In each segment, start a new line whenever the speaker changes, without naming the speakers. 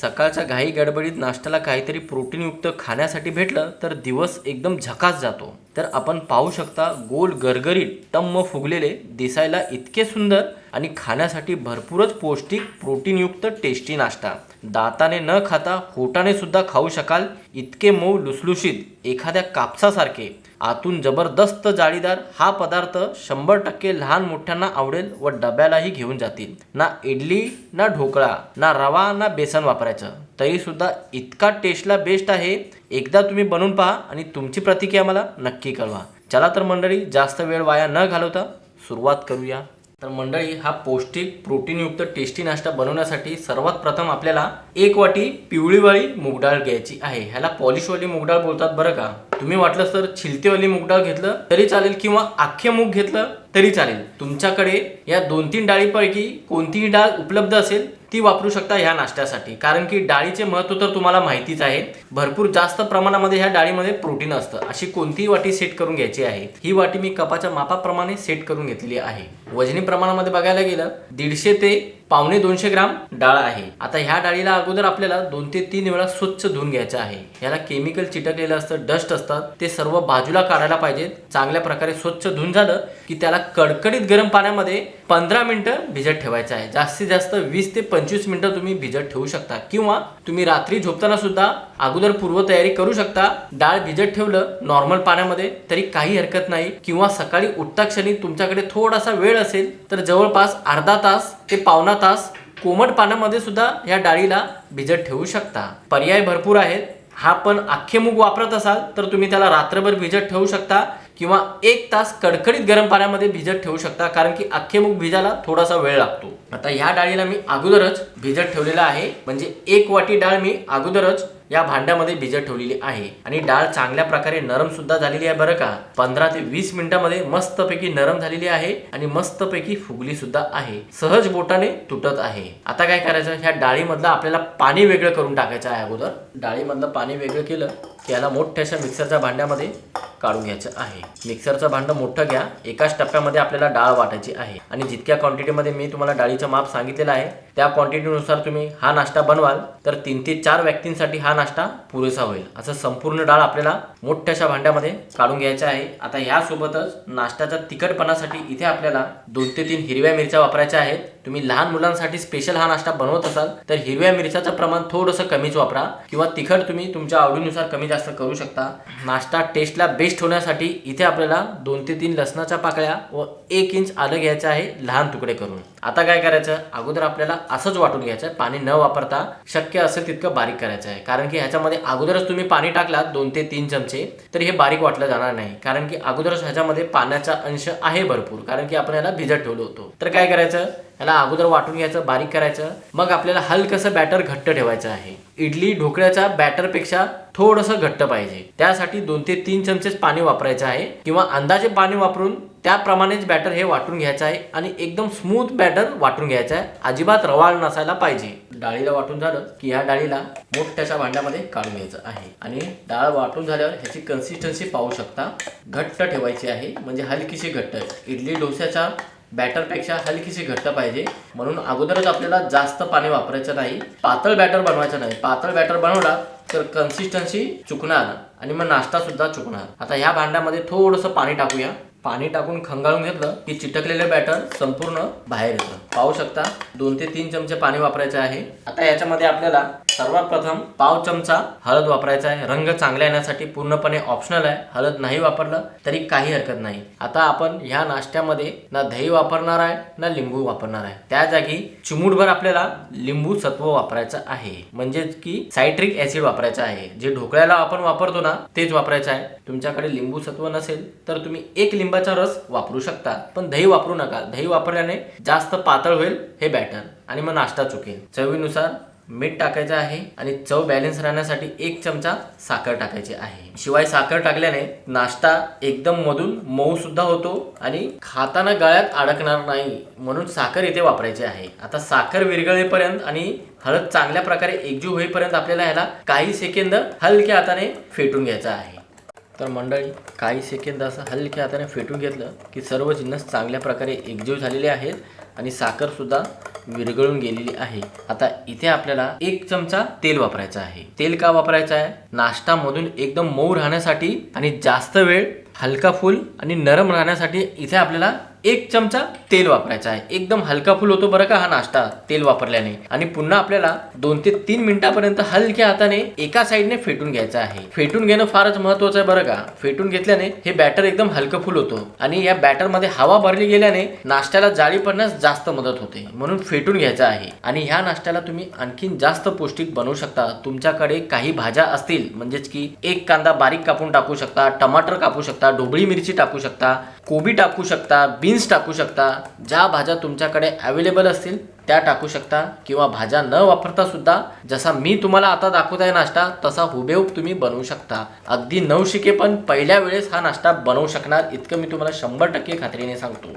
सकाळच्या घाई गडबडीत नाश्त्याला काहीतरी प्रोटीनयुक्त खाण्यासाठी भेटलं तर दिवस एकदम झकास जातो. तर आपण पाहू शकता गोल गरगरीत टम्म फुगलेले, दिसायला इतके सुंदर आणि खाण्यासाठी भरपूरच पौष्टिक प्रोटीनयुक्त टेस्टी नाश्ता. दाताने न खाता होटाने सुद्धा खाऊ शकाल इतके मऊ लुसलुशीत एखाद्या कापसासारखे आतून जबरदस्त जाळीदार हा पदार्थ 100% लहान मोठ्यांना आवडेल व डब्यालाही घेऊन जातील. ना इडली ना ढोकळा ना रवा ना बेसन वापरायचं तरी सुद्धा इतका टेस्टला बेस्ट आहे. एकदा तुम्ही बनवून पहा आणि तुमची प्रतिक्रिया मला नक्की कळवा. चला तर मंडळी, जास्त वेळ वाया न घालवता सुरुवात करूया. तर मंडळी, हा पौष्टिक प्रोटीनयुक्त टेस्टी नाश्ता बनवण्यासाठी सर्वात प्रथम आपल्याला 1 वाटी पिवळीवाली मूगडाळ घ्यायची आहे. ह्याला पॉलिशवाली मूगडाळ बोलतात बरं का. तुम्ही वाटलं तर छिलतेवाली मूगडाळ घेतलं तरी चालेल किंवा अख्खे मूग घेतलं तरी चालेल. तुमच्याकडे या 2-3 डाळीपैकी कोणतीही डाळ उपलब्ध असेल ती वापरू शकता ह्या नाश्त्यासाठी. कारण की डाळीचे महत्त्व तर तुम्हाला माहितीच आहे. भरपूर जास्त प्रमाणामध्ये ह्या डाळीमध्ये प्रोटीन असतं. अशी कोणतीही वाटी सेट करून घ्यायची आहे. ही वाटी मी कपाच्या मापाप्रमाणे सेट करून घेतलेली आहे. वजनी प्रमाणामध्ये बघायला गेलं 150 ते 1.25 ग्राम डाळ आहे. आता ह्या डाळीला अगोदर आपल्याला 2 ते 3 वेळा स्वच्छ धुवून घ्यायचं आहे. याला केमिकल चिटकलेलं असतं, डस्ट असतात, ते सर्व बाजूला काढायला पाहिजेत. चांगल्या प्रकारे स्वच्छ धुवून झालं की त्याला कडकडीत गरम पाण्यामध्ये 15 मिनिटं भिजत ठेवायचं आहे. जास्तीत जास्त 20 ते 25 मिनिटं तुम्ही भिजत ठेवू शकता किंवा तुम्ही रात्री झोपताना सुद्धा अगोदर पूर्वतयारी करू शकता. डाळ भिजत ठेवलं नॉर्मल पाण्यामध्ये तरी काही हरकत नाही, किंवा सकाळी उठता क्षणी तुमच्याकडे थोडासा वेळ असेल तर जवळपास अर्धा तास ते पावणा तास कोमट पाण्यामध्ये सुद्धा या डाळीला भिजत ठेवू शकता. पर्याय भरपूर आहेत. हा पण अख्खे मूग वापरत असाल तर तुम्ही त्याला रात्रभर भिजत ठेवू शकता किंवा 1 तास कडकडीत गरम पाण्यामध्ये भिजत ठेवू शकता, कारण की अख्खे मूग भिजायला थोडासा वेळ लागतो. आता ह्या डाळीला मी अगोदरच भिजत ठेवलेला आहे, म्हणजे 1 वाटी डाळ मी अगोदरच या भांड्यामध्ये भिजत ठेवलेली आहे. आणि डाळ चांगल्या प्रकारे नरम सुद्धा झालेली आहे बरं का. 15 ते 20 मिनिटांमध्ये मस्तपैकी नरम झालेली आहे आणि मस्तपैकी फुगली सुद्धा आहे. सहज बोटाने तुटत आहे. आता काय करायचं, ह्या डाळीमधलं आपल्याला पाणी वेगळं करून टाकायचं आहे. अगोदर डाळीमधलं पाणी वेगळं केलं की याला मोठ्याशा मिक्सरच्या भांड्यामध्ये काढून घ्यायचं आहे. मिक्सरचं भांडं मोठं घ्या. एकाच टप्प्यामध्ये आपल्याला डाळ वाटायची आहे आणि जितक्या क्वांटिटीमध्ये मी तुम्हाला डाळीचं माप सांगितलेलं आहे त्या क्वांटिटीनुसार तुम्ही हा नाश्ता बनवाल तर 3 ते 4 व्यक्तींसाठी हा नाश्ता पुरेसा होईल. असं संपूर्ण डाळ आपल्याला मोठ्याशा भांड्यामध्ये काढून घ्यायचं आहे. आता यासोबतच नाश्त्याच्या तिखटपणासाठी इथे आपल्याला 2 ते 3 हिरव्या मिरच्या वापरायच्या आहेत. तुम्ही लहान मुलांसाठी स्पेशल हा नाश्ता बनवत असाल तर हिरव्या मिरच्याचं प्रमाण थोडंसं कमीच वापरा, किंवा तिखट तुम्ही तुमच्या आवडीनुसार कमी जास्त करू शकता. नाश्ता टेस्टला बेस्ट होण्यासाठी इथे आपल्याला 2 ते 3 लसणाच्या पाकळ्या व 1 इंच आलं घ्यायचं आहे लहान तुकडे करून. आता काय करायचं, अगोदर आपल्याला असंच वाटून घ्यायचं आहे. पाणी न वापरता शक्य असेल तितकं बारीक करायचं आहे, कारण की ह्याच्यामध्ये अगोदरच तुम्ही पाणी टाकलात 2 ते 3 चमचे तर हे बारीक वाटलं जाणार नाही, कारण की अगोदरच ह्याच्यामध्ये पाण्याचा अंश आहे भरपूर, कारण की आपण याला भिजत ठेवलं होतं. तर काय करायचं, याला अगोदर वाटून घ्यायचं, बारीक करायचं. मग आपल्याला हलकसं बॅटर घट्ट ठेवायचं आहे. इडली ढोकळ्याच्या बॅटरपेक्षा थोडंसं घट्ट पाहिजे. त्यासाठी 2 ते 3 चमचेच पाणी वापरायचं आहे, किंवा अंदाजे पाणी वापरून त्याप्रमाणेच बॅटर हे वाटून घ्यायचं आहे आणि एकदम स्मूथ बॅटर वाटून घ्यायचं आहे. अजिबात रवाळ नसायला पाहिजे. डाळीला वाटून झालं की ह्या डाळीला मोठ्याशा भांड्यामध्ये काढून घ्यायचं आहे आणि डाळ वाटून झाल्यावर ह्याची कन्सिस्टन्सी पाहू शकता. घट्ट ठेवायची आहे, म्हणजे हलकीशी घट्ट. इडली डोस्याच्या बॅटरपेक्षा हलकीशी घट्ट पाहिजे, म्हणून अगोदरच आपल्याला जास्त पाणी वापरायचं नाही. पातळ बॅटर बनवायचं नाही. पातळ बॅटर बनवला तर कन्सिस्टन्सी चुकणार आणि मग नाश्ता सुद्धा चुकणार. आता ह्या भांड्यामध्ये थोडंसं पाणी टाकूया. पाणी टाकून खंगाळून घेतलं की चिटकलेलं बॅटर संपूर्ण बाहेर येतं. पाहू शकता 2 ते 3 चमचे पाणी वापरायचं आहे. आता याच्यामध्ये आपल्याला सर्वात प्रथम पाव चमचा हळद वापरायचा आहे. रंग चांगला येण्यासाठी पूर्णपणे ऑप्शनल आहे. हळद नाही वापरलं तरी काही हरकत नाही. आता आपण ह्या नाश्त्यामध्ये ना दही वापरणार आहे ना लिंबू वापरणार आहे. त्या जागी चिमूटभर आपल्याला लिंबू सत्व वापरायचं आहे, म्हणजेच की सायट्रिक ऍसिड वापरायचं आहे. जे ढोकळ्याला आपण वापरतो ना तेच वापरायचं आहे. तुमच्याकडे लिंबू सत्व नसेल तर तुम्ही 1 लिंबाचा रस वापरू शकता, पण दही वापरू नका. दही वापरल्याने जास्त पातळ होईल हे बॅटर आणि मग नाश्ता चुकेल. चवीनुसार मीठ टाकायचं आहे आणि चव बॅलन्स राहण्यासाठी 1 चमचा साखर टाकायची आहे. शिवाय साखर टाकल्याने नाश्ता एकदम मधून मऊ सुद्धा होतो आणि खाताना गळ्यात अडकणार नाही, म्हणून साखर इथे वापरायची आहे. आता साखर विरघळेपर्यंत आणि हळद चांगल्या प्रकारे एकजीव होईपर्यंत आपल्याला ह्याला काही सेकंद हलक्या हाताने फेटून घ्यायचं आहे. तर मंडळी, काही सेकंद असं हलक्या हाताने फेटून घेतलं की सर्व जिन्नस चांगल्या प्रकारे एकजीव झालेले आहेत आणि साखर सुद्धा विरघळून गेलेली आहे. आता इथे आपल्याला 1 चमचा तेल वापरायचं आहे. तेल का वापरायचं आहे? नाश्ता मधून एकदम मऊ राहण्यासाठी आणि जास्त वेळ हलका फुल आणि नरम राहण्यासाठी इथे आपल्याला 1 चमचा तेल वापरायचा आहे. एकदम हलका फुल होतो बरं का हा नाश्ता तेल वापरल्याने. आणि पुन्हा आपल्याला 2 ते 3 मिनिटापर्यंत हलक्या हाताने एका साईडने फेटून घ्यायचं आहे. फेटून घेणं फारच महत्त्वाचं आहे बरं का. फेटून घेतल्याने हे बॅटर एकदम हलकं फुल होतो आणि या बॅटर मध्ये हवा भरली गेल्याने नाश्त्याला जाळी पडण्यास जास्त मदत होते. म्हणून फेटून घ्यायचं आहे. आणि ह्या नाश्त्याला तुम्ही आणखीन जास्त पौष्टिक बनवू शकता. तुमच्याकडे काही भाज्या असतील म्हणजेच की 1 कांदा बारीक कापून टाकू शकता, टमाटर कापू शकता, ढोबळी मिरची टाकू शकता, कोबी टाकू शकता, बीन्स टाकू शकता. ज्या भाज्या तुमच्याकडे अवेलेबल असतील त्या टाकू शकता किंवा भाज्या न वापरता सुद्धा जसा मी तुम्हाला आता दाखवत आहे नाश्ता तसा हुबेहूब तुम्ही बनवू शकता. अगदी नवशिके पण पहिल्या वेळेस हा नाश्ता बनवू शकणार इतकं मी तुम्हाला 100% खात्रीने सांगतो.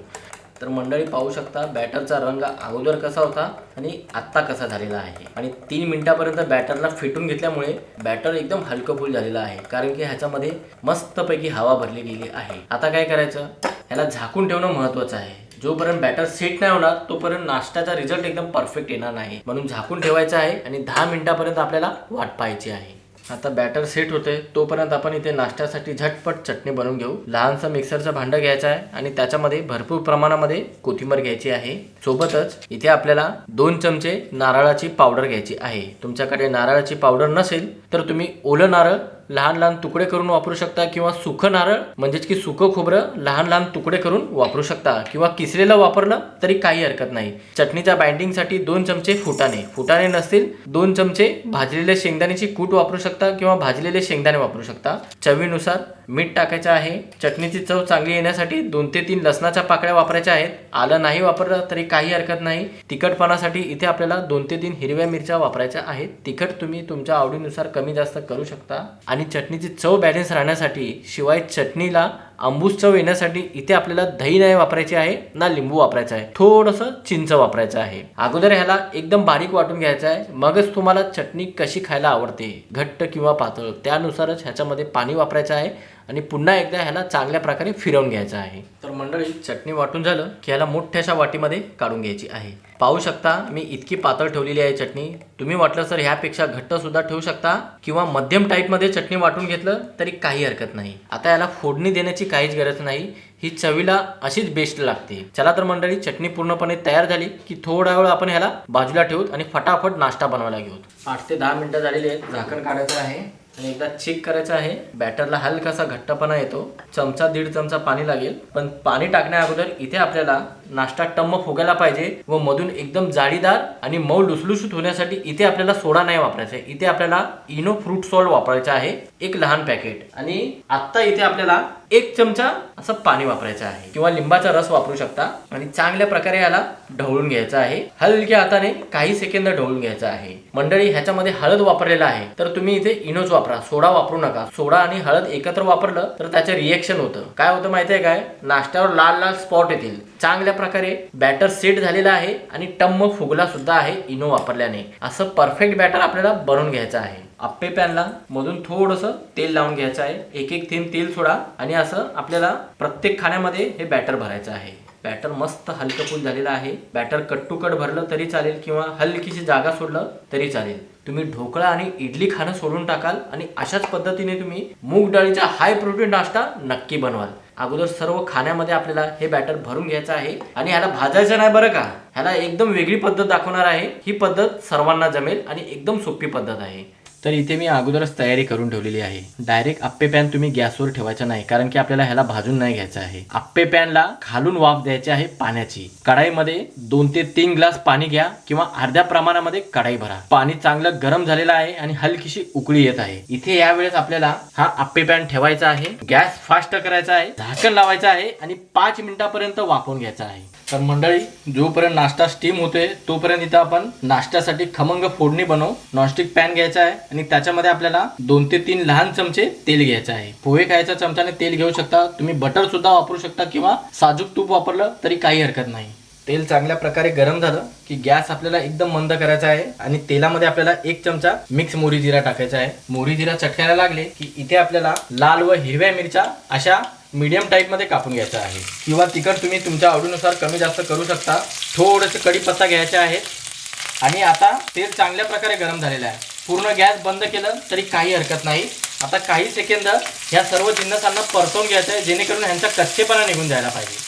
तर मंडळी पाहू शकता बॅटरचा रंग अगोदर कसा होता आणि आत्ता कसा झालेला आहे. आणि 3 मिनिटापर्यंत बॅटरला फेटून घेतल्यामुळे बॅटर एकदम हलकं फुल झालेलं आहे, कारण की ह्याच्यामध्ये मस्तपैकी हवा भरली गेली आहे. आता काय करायचं, ह्याला झाकून ठेवणं महत्त्वाचं आहे. जोपर्यंत बॅटर सेट नाही होणार तोपर्यंत नाश्त्याचा रिझल्ट एकदम परफेक्ट येणार नाही. म्हणून झाकून ठेवायचं आहे आणि 10 मिनिटापर्यंत आपल्याला वाट पाहायची आहे. आता बॅटर सेट होते तोपर्यंत आपण इथे नाश्त्यासाठी झटपट चटणी बनवून घेऊ. लहानसं मिक्सरचं भांडं घ्यायचं आहे आणि त्याच्यामध्ये भरपूर प्रमाणामध्ये कोथिंबीर घ्यायची आहे. सोबतच इथे आपल्याला 2 चमचे नारळाची पावडर घ्यायची आहे. तुमच्याकडे नारळाची पावडर नसेल तर तुम्ही ओलं नारळ लहान लहान तुकडे करून वापरू शकता किंवा सुकं नारळ म्हणजेच की सुकं खोबरं लहान लहान तुकडे करून वापरू शकता किंवा किसलेलं वापरलं तरी काही हरकत नाही. चटणीच्या बाइंडिंगसाठी 2 चमचे फुटाणे नसतील 2 चमचे भाजलेले शेंगदाण्याची कूट वापरू शकता किंवा भाजलेले शेंगदाणे वापरू शकता. चवीनुसार मीठ टाकायचं आहे. चटणीची चव चांगली येण्यासाठी 2 ते 3 लसणाच्या पाकळ्या वापरायच्या आहेत. आलं नाही वापरलं तरी काही हरकत नाही. तिखटपणासाठी इथे आपल्याला 2 ते 3 हिरव्या मिरच्या वापरायच्या आहेत. तिखट तुम्ही तुमच्या आवडीनुसार कमी जास्त करू शकता. आणि चटणीची चव बॅलन्स राहण्यासाठी शिवाय चटणीला आंबूस चव येण्यासाठी इथे आपल्याला दही नाही वापरायची आहे ना लिंबू वापरायचा आहे. थोडंसं चिंच वापरायचं आहे. अगोदर ह्याला एकदम बारीक वाटून घ्यायचं आहे. मगच तुम्हाला चटणी कशी खायला आवडते घट्ट किंवा पातळ त्यानुसारच ह्याच्यामध्ये पाणी वापरायचं आहे आणि पुन्हा एकदा ह्याला चांगल्या प्रकारे फिरवून घ्यायचं आहे. तर मंडळी चटणी वाटून झालं की ह्याला मोठ्याशा वाटीमध्ये काढून घ्यायची आहे. पाहू शकता मी इतकी पातळ ठेवलेली आहे चटणी. तुम्ही वाटलं तर ह्यापेक्षा घट्ट सुद्धा ठेवू शकता किंवा मध्यम टाईपमध्ये चटणी वाटून घेतलं तरी काही हरकत नाही. आता याला फोडणी देण्याची काहीच गरज नाही. ही चवीला अशीच बेस्ट लागते. चला तर मंडळी चटणी पूर्णपणे तयार झाली की थोडा वेळ आपण ह्याला बाजूला ठेवूत आणि फटाफट नाश्ता बनवायला घेऊ. 8 ते 10 मिनिटं झालेली आहेत. झाकण काढायचं आहे आणि एकदा चेक करायचं आहे. बॅटरला हलकासा घट्टपणा येतो. 1.5 चमचा पाणी लागेल. पण पाणी टाकण्या अगोदर इथे आपल्याला नाश्ता टम्म फुगायला पाहिजे व मधून एकदम जाळीदार आणि मऊ लुसलुशीत होण्यासाठी इथे आपल्याला सोडा नाही वापरायचा. इथे आपल्याला इनो फ्रूट सॉल्ट वापरायचा आहे 1 लहान पॅकेट. आणि आता इथे आपल्याला 1 चमचा असं पाणी वापरायचं आहे किंवा लिंबाचा रस वापरू शकता. आणि चांगल्या प्रकारे याला ढवळून घ्यायचं आहे. हलक्या हाताने काही सेकंद ढवळून घ्यायचं आहे. मंडळी ह्याच्यामध्ये हळद वापरलेला आहे तर तुम्ही इथे इनोच वापरा, सोडा वापरू नका. सोडा आणि हळद एकत्र वापरलं तर त्याचं रिएक्शन होतं. काय होतं माहितीये काय, नाश्त्यावर लाल लाल स्पॉट येतील. चांगल्या प्रकारे बॅटर सेट झालेला आहे आणि टम्म फुगला सुद्धा आहे इनो वापरल्याने. असं परफेक्ट बॅटर आपल्याला बनवून घ्यायचं आहे. आप्पे पॅनला मधून थोडंसं तेल लावून घ्यायचं आहे. 1 थेंब तेल सोडा आणि असं आपल्याला प्रत्येक खाण्यामध्ये हे बॅटर भरायचं आहे. बॅटर मस्त हलकं फुल झालेलं आहे. बॅटर कट टू कट भरलं तरी चालेल किंवा हलकीशी जागा सोडलं तरी चालेल. तुम्ही ढोकळा आणि इडली खाणं सोडून टाकाल आणि अशाच पद्धतीने तुम्ही मूग डाळीचा हाय प्रोटीन नाश्ता नक्की बनवाल. अगोदर सर्व खाण्यामध्ये आपल्याला हे बॅटर भरून घ्यायचं आहे आणि ह्याला भाजायचं नाही बरं का. ह्याला एकदम वेगळी पद्धत दाखवणार आहे. ही पद्धत सर्वांना जमेल आणि एकदम सोपी पद्धत आहे. तर इथे मी अगोदरच तयारी करून ठेवलेली आहे. डायरेक्ट आप्पे पॅन तुम्ही गॅसवर ठेवायचं नाही, कारण की आपल्याला ह्याला भाजून नाही घ्यायचं आहे. आप्पे पॅनला खालून वाफ द्यायची आहे पाण्याची. कढाईमध्ये 2 ते 3 ग्लास पाणी घ्या किंवा अर्ध्या प्रमाणामध्ये कढाई भरा. पाणी चांगलं गरम झालेलं आहे आणि हलकीशी उकळी येत आहे. इथे यावेळेस आपल्याला हा आप्पे पॅन ठेवायचा आहे. गॅस फास्ट करायचा आहे. झाकण लावायचं आहे आणि 5 मिनिटापर्यंत वाफवून घ्यायचं आहे. तर मंडळी जोपर्यंत नाश्ता स्टीम होतोय तोपर्यंत इथं आपण नाश्त्यासाठी खमंग फोडणी बनवू. नॉनस्टिक पॅन घ्यायचा आहे आणि त्याच्यामध्ये आपल्याला 2 ते 3 लहान चमचे तेल घ्यायचं आहे. पोहे खायच्या चमच्याने तेल घेऊ शकता. तुम्ही बटर सुद्धा वापरू शकता किंवा साजूक तूप वापरलं तरी काही हरकत नाही. तेल चांगल्या प्रकारे गरम झालं की गॅस आपल्याला एकदम मंद करायचा आहे आणि तेलामध्ये आपल्याला 1 चमचा मिक्स मोहरी जिरा टाकायचा आहे. मोहरी जिरा चटकायला लागले की इथे आपल्याला लाल व हिरव्या मिरच्या अशा मीडियम टाईपमध्ये कापून घ्यायचा आहे, किंवा तिखट तुम्ही तुमच्या आवडीनुसार कमी जास्त करू शकता. थोडेसे कढीपत्ता घ्यायचे आहेत आणि आता तेल चांगल्या प्रकारे गरम झालेलं आहे. पूर्ण गॅस बंद केलं तरी काही हरकत नाही. आता काही सेकंद ह्या सर्व जिन्नसांना परतवून घ्यायचं आहे, जेणेकरून ह्यांचा कच्चेपणा निघून जायला पाहिजे.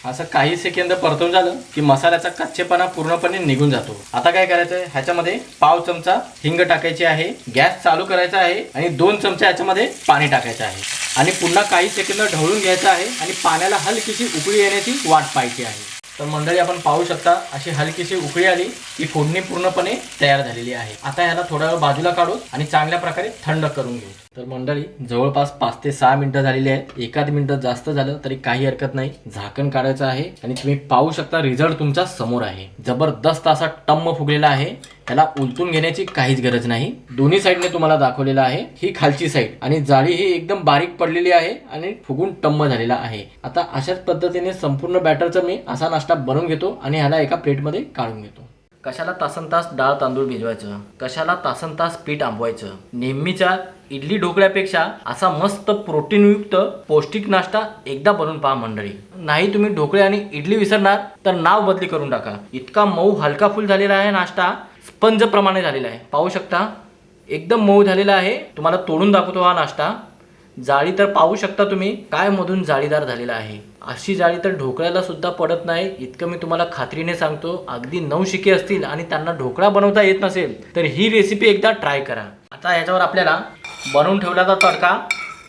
असं काही सेकंद परतवून झालं की मसाल्याचा कच्चेपणा पूर्णपणे निघून जातो. आता काय करायचं आहे, ह्याच्यामध्ये पाव चमचा हिंग टाकायची आहे, गॅस चालू करायचा आहे आणि 2 चमचे ह्याच्यामध्ये पाणी टाकायचं आहे आणि पुन्हा काही सेकंद ढवळून घ्यायचं आहे आणि पाण्याला हलकीशी उकळी येण्याची वाट पाहायची आहे. तर मंडळी आपण पाहू शकता अशी हलकीशी उकळी आली की फोडणी पूर्णपणे तयार झालेली आहे. आता ह्याला थोडा वेळ बाजूला काढू आणि चांगल्या प्रकारे थंड करून घेऊ. तर मंडळी जवळपास 5 ते 6 मिनिटं झालेली आहेत. एखाद मिनिटं जास्त झालं तरी काही हरकत नाही. झाकण काढायचं आहे आणि तुम्ही पाहू शकता रिझल्ट तुमच्या समोर आहे. जबरदस्त असा टम्म फुगलेला आहे. त्याला उलटून घेण्याची काहीच गरज नाही. दोन्ही साईडने तुम्हाला दाखवलेलं आहे. ही खालची साईड आणि जाळी ही एकदम बारीक पडलेली आहे आणि फुगून टम्म झालेला आहे. आता अशाच पद्धतीने संपूर्ण बॅटरचं मी असा नाश्ता बनवून घेतो आणि ह्याला एका प्लेटमध्ये काढून घेतो. कशाला तासनतास डाळ तांदूळ भिजवायचं, कशाला तासनतास पीठ आंबवायचं. नेहमीच्या इडली ढोकळ्यापेक्षा असा मस्त प्रोटीनयुक्त पौष्टिक नाश्ता एकदा बनवून पहा मंडळी. नाही तुम्ही ढोकळे आणि इडली विसरणार तर नाव बदली करून टाका. इतका मऊ हलका फुल झालेला आहे नाश्ता, स्पंज प्रमाणे झालेला आहे. पाहू शकता एकदम मऊ झालेला आहे. तुम्हाला तोडून दाखवतो हा नाश्ता. जाळी तर पाहू शकता तुम्ही काय मधून जाळीदार झालेला आहे. अशी जाळी तर ढोकळ्याला सुद्धा पडत नाही, इतकं मी तुम्हाला खात्रीने सांगतो. अगदी नवशिके असतील आणि त्यांना ढोकळा बनवता येत नसेल तर ही रेसिपी एकदा ट्राय करा. आता याच्यावर आपल्याला बनवून ठेवलेला तडका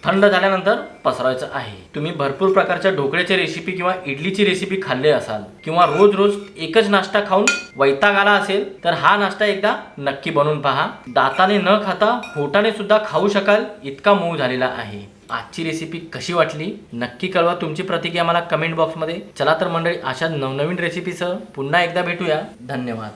थंड झाल्यानंतर पसरवायचं आहे. तुम्ही भरपूर प्रकारच्या ढोकळ्याची रेसिपी किंवा इडलीची रेसिपी खाल्ले असाल किंवा रोज रोज एकच नाश्ता खाऊन वैताग आला असेल तर हा नाश्ता एकदा नक्की बनवून पहा. दाताने न खाता पोटाने सुद्धा खाऊ शकाल इतका मऊ झालेला आहे. आजची रेसिपी कशी वाटली नक्की कळवा. तुमची प्रतिक्रिया मला कमेंट बॉक्समध्ये. चला तर मंडळी अशा नवनवीन रेसिपीसह पुन्हा एकदा भेटूया. धन्यवाद.